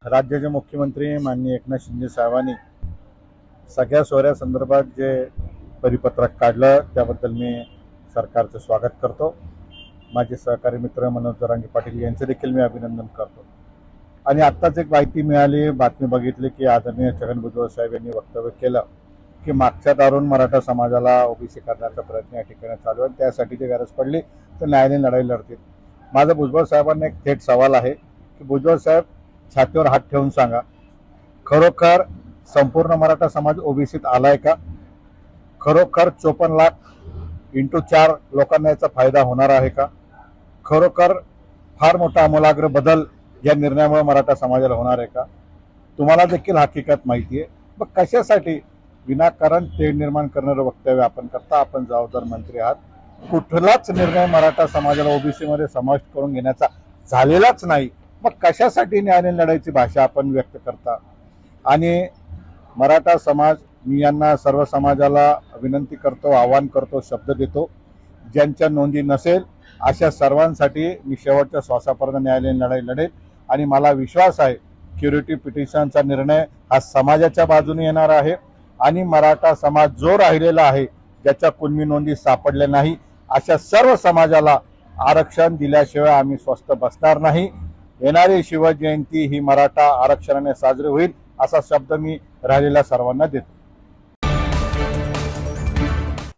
राज्याचे मुख्यमंत्री माननीय एकनाथ शिंदे साहेबांनी सगळ्या सोहऱ्यासंदर्भात जे परिपत्रक काढलं त्याबद्दल मी सरकारचं स्वागत करतो। माझे सहकारी मित्र मनोज जरांगे पाटील यांचे देखील मी अभिनंदन करतो। आणि आत्ताच एक माहिती मिळाली, बातमी बघितली की आदरणीय छगन भुजबळ साहेब यांनी वक्तव्य केलं की मागच्या दारून मराठा समाजाला ओबीसी करण्याचा प्रयत्न या ठिकाणी चालू आहे, त्यासाठी जी गरज पडली तर न्यायालयीन लढाई लढतील। माझा भुजबळ साहेबांना एक थेट सवाल आहे की भुजबळ साहेब, छातीवर हात ठेवून सांगा, खरोखर संपूर्ण मराठा समाज ओबीसीत आलाय का? खरोखर 54 लाख इंटू 4 लोकांना याचा फायदा होणार आहे का? खरोखर फार मोठा आमूलाग्र बदल या निर्णयामुळे मराठा समाजाला होणार आहे का? तुम्हाला देखील हकीकत माहिती आहे, मग कशासाठी विनाकारण तेढ निर्माण करणारं वक्तव्य आपण करता? आपण जबाबदार मंत्री आहात, कुठलाच निर्णय मराठा समाजाला ओबीसी मध्ये समाविष्ट करून घेण्याचा झालेलाच नाही, मग कशासाठी न्यायालयीन लढाईची भाषा आपण व्यक्त करता? आणि मराठा समाज, मी यांना सर्व समाजाला विनंती करतो, आवाहन करतो, शब्द देतो, ज्यांच्या नोंदी नसेल अशा सर्वांसाठी मी शेवटच्या श्वासापर्यंत न्यायालयीन लढाई लढेल। आणि मला विश्वास आहे क्युरेटिव्ह पिटिशनचा निर्णय हा समाजाच्या बाजूने येणार आहे आणि मराठा समाज जो राहिलेला आहे, ज्याच्या कुणबी नोंदी सापडल्या नाही, अशा सर्व समाजाला आरक्षण दिल्याशिवाय आम्ही स्वस्थ बसणार नाही। येणारी शिवजयंती ही मराठा आरक्षणाने साजरी होईल असा शब्द मी राहिलेल्या सर्वांना देतो।